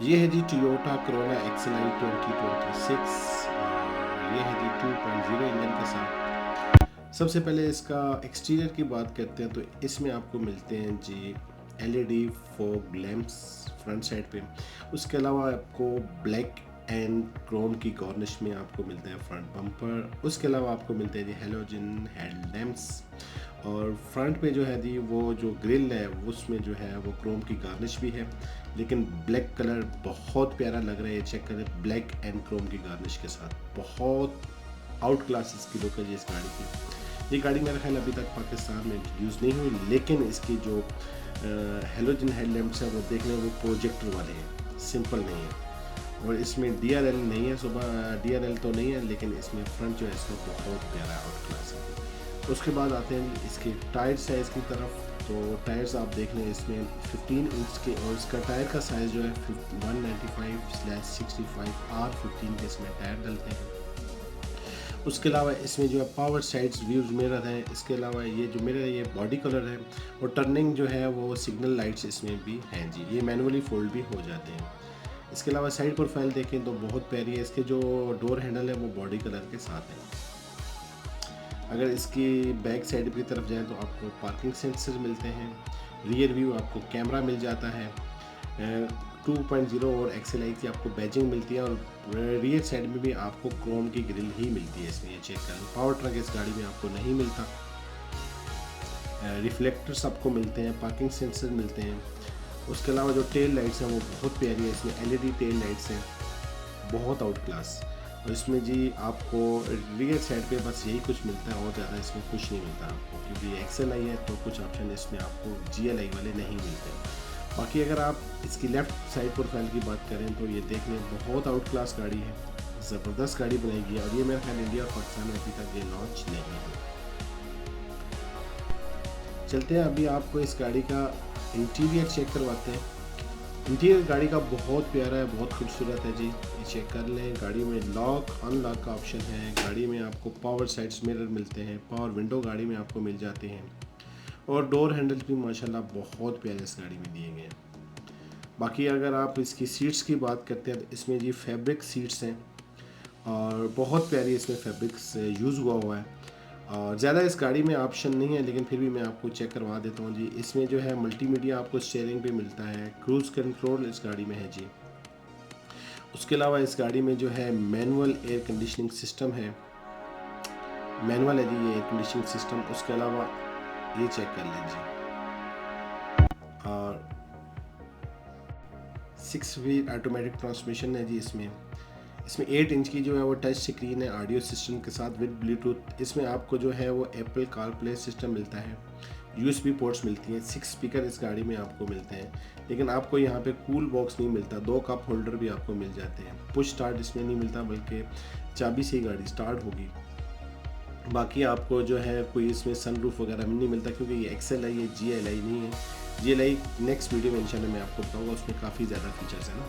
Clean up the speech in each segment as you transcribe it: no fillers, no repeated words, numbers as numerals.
ये है जी Toyota Corolla XLI 2026 और ये है जी 2.0 इंजन के साथ। सबसे पहले इसका एक्सटीरियर की बात करते हैं तो इसमें आपको मिलते हैं जी LED fog lamps front side पे। उसके अलावा आपको ब्लैक एंड क्रोम की गार्निश में आपको मिलते हैं फ्रंट बम्पर। उसके अलावा आपको मिलते हैं जी हेलोजन हेड लैंप्स और फ्रंट पे जो है जी वो जो ग्रिल है उसमें जो है वो क्रोम की गार्निश भी है, लेकिन ब्लैक कलर बहुत प्यारा लग रहा है। ये चेक करें, ब्लैक एंड क्रोम की गार्निश के साथ बहुत आउट क्लास इसकी लुक है जी इस गाड़ी की। ये गाड़ी मेरा ख्याल अभी तक पाकिस्तान में इंट्रोड्यूस नहीं हुई, लेकिन इसकी जो हेलोजन हेडलैम्प्स हैं वो देख लें वो प्रोजेक्टर वाले हैं, सिंपल नहीं है। और इसमें DRL नहीं है, सुबह DRL तो नहीं है, लेकिन इसमें फ्रंट जो है इसका बहुत प्यारा आउट क्लास है। उसके बाद आते हैं इसके टायर साइज़ की तरफ। तो टायर्स आप देख लें इसमें 15 इंच के और इसका टायर का साइज़ जो है 195/65 R15 के इसमें टायर डलते हैं। उसके अलावा इसमें जो है पावर साइड्स व्यूज मिरर है। इसके अलावा ये जो मिरर है ये बॉडी कलर है और टर्निंग जो है वो सिग्नल लाइट्स इसमें भी हैं जी, ये मैनुअली फोल्ड भी हो जाते हैं। इसके अलावा साइड प्रोफाइल देखें तो बहुत प्यारी है। इसके जो डोर हैंडल है वो बॉडी कलर के साथ है। अगर इसकी बैक साइड की तरफ जाएं तो आपको पार्किंग सेंसर मिलते हैं, रियर व्यू आपको कैमरा मिल जाता है, 2.0 और XLI की आपको बैजिंग मिलती है और रियर साइड में भी आपको क्रोम की ग्रिल ही मिलती है। इसमें ये चेक करें, पावर ट्रक इस गाड़ी में आपको नहीं मिलता। रिफ्लेक्टर्स आपको मिलते हैं, पार्किंग सेंसर मिलते हैं। उसके अलावा जो टेल लाइट्स हैं वो बहुत प्यारी है, इसमें LED टेल लाइट्स हैं, बहुत आउट क्लास। और इसमें जी आपको रियर साइड पे बस यही कुछ मिलता है और ज़्यादा इसमें कुछ नहीं मिलता आपको, क्योंकि XLI है तो कुछ ऑप्शन इसमें आपको GLI वाले नहीं मिलते। बाकी अगर आप इसकी लेफ़्ट साइड प्रोफाइल की बात करें तो ये देख लें बहुत आउट क्लास गाड़ी है, ज़बरदस्त गाड़ी बनाई है और ये मेरे ख्याल इंडिया और पाकिस्तान में अभी तक ये लॉन्च नहीं है। चलते हैं अभी आपको इस गाड़ी का इंटीरियर चेक करवाते हैं। इंटीरियर गाड़ी का बहुत प्यारा है, बहुत खूबसूरत है जी, ये चेक कर लें। गाड़ी में लॉक अनलॉक का ऑप्शन है, गाड़ी में आपको पावर साइड्स मिरर मिलते हैं, पावर विंडो गाड़ी में आपको मिल जाते हैं और डोर हैंडल्स भी माशाल्लाह बहुत प्यारे इस गाड़ी में दिए गए हैं। बाकी अगर आप इसकी सीट्स की बात करते हैं तो इसमें जी फैब्रिक सीट्स हैं और बहुत प्यारी इसमें फैब्रिक्स यूज़ हुआ है और ज़्यादा इस गाड़ी में ऑप्शन नहीं है, लेकिन फिर भी मैं आपको चेक करवा देता हूँ जी। इसमें जो है मल्टीमीडिया आपको स्टीयरिंग पे मिलता है, क्रूज़ कंट्रोल इस गाड़ी में है जी। उसके अलावा इस गाड़ी में जो है मैनुअल एयर कंडीशनिंग सिस्टम है, मैनुअल है जी ये एयर कंडीशनिंग सिस्टम। उसके अलावा ये चेक कर लें जी, और 6 स्पीड ऑटोमेटिक ट्रांसमिशन है जी। इसमें 8 इंच की जो है वो टच स्क्रीन है ऑडियो सिस्टम के साथ विद ब्लूटूथ। इसमें आपको जो है वो एप्पल कारप्ले सिस्टम मिलता है, USB पोर्ट्स मिलती हैं, 6 स्पीकर इस गाड़ी में आपको मिलते हैं, लेकिन आपको यहाँ पे कूल बॉक्स नहीं मिलता। 2 कप होल्डर भी आपको मिल जाते हैं। पुश स्टार्ट इसमें नहीं मिलता, बल्कि चाबी से ही गाड़ी स्टार्ट होगी। बाकी आपको जो है कोई इसमें सनरूफ वगैरह नहीं मिलता, क्योंकि ये XLI है, GLI नहीं है। GLI नेक्स्ट वीडियो में इंशाल्लाह मैं आपको बताऊँगा, उसमें काफ़ी ज़्यादा फीचर्स है ना।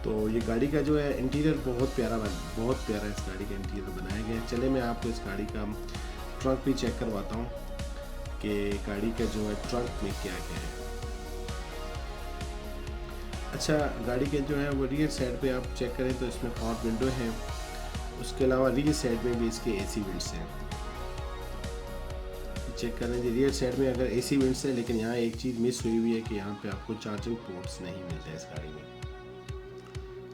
तो ये गाड़ी का जो है इंटीरियर बहुत प्यारा इस गाड़ी का इंटीरियर बनाया गया है। चले मैं आपको इस गाड़ी का ट्रंक भी चेक करवाता हूँ कि गाड़ी का जो है ट्रंक में क्या क्या है। अच्छा, गाड़ी के जो है वो रियर साइड पे आप चेक करें तो इसमें पावर विंडो है। उसके अलावा रियर साइड में भी इसके AC विंड्स हैं। चेक करें जी, रियर साइड में अगर AC विंड्स है, लेकिन यहाँ एक चीज़ मिस हुई हुई है कि यहाँ पे आपको चार्जिंग पोर्ट्स नहीं मिलते हैं इस गाड़ी में।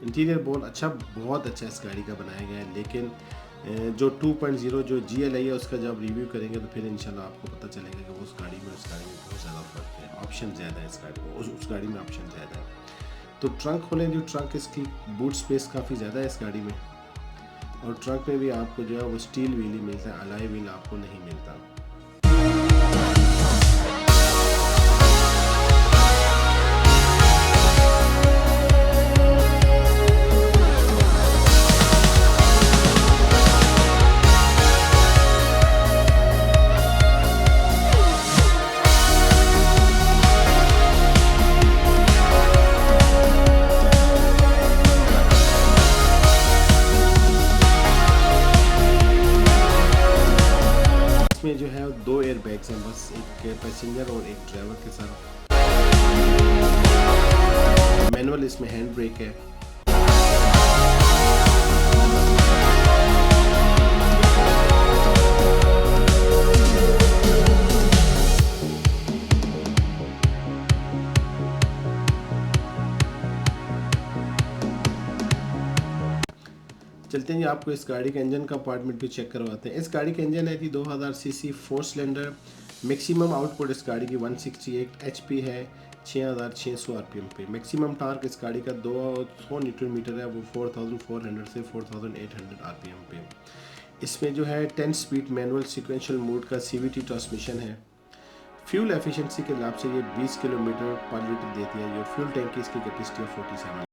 इंटीरियर बहुत अच्छा इस गाड़ी का बनाया गया है, लेकिन जो 2.0 जो GLI है उसका जब रिव्यू करेंगे तो फिर इंशाल्लाह आपको पता चलेगा कि वो उस गाड़ी में बहुत ज़्यादा फ़र्क है, ऑप्शन ज़्यादा है इस गाड़ी में, उस गाड़ी में ऑप्शन ज़्यादा है। तो ट्रंक खोलें, जो ट्रंक इसकी बूट स्पेस काफ़ी ज़्यादा है इस गाड़ी में और ट्रंक में भी आपको जो है वो स्टील व्हील ही मिलता है, अलॉय व्हील आपको नहीं मिलता। इसमें जो है 2 एयर बैग्स हैं बस, एक पैसेंजर और एक ड्राइवर के साथ। मैनुअल इसमें हैंड ब्रेक है। चलते हैं जी, आपको इस गाड़ी के इंजन का अपार्टमेंट भी चेक करवाते हैं। इस गाड़ी का इंजन है जी 2000 सीसी 4 सिलेंडर। मैक्सिमम आउटपुट इस गाड़ी की 168 एचपी है 6600 आरपीएम पे। मैक्सिमम टार्क इस गाड़ी का 200 न्यूटन मीटर है, वो 4400 से 4800 आरपीएम पे। इसमें जो है 10 स्पीड मैनुअल सीक्वेंशियल मोड का सीवीटी ट्रांसमिशन है। फ्यूल एफिशिएंसी के हिसाब से ये 20 किलोमीटर पर लीटर देती है। ये फ्यूल टैंक की इसकी कैपेसिटी है 47।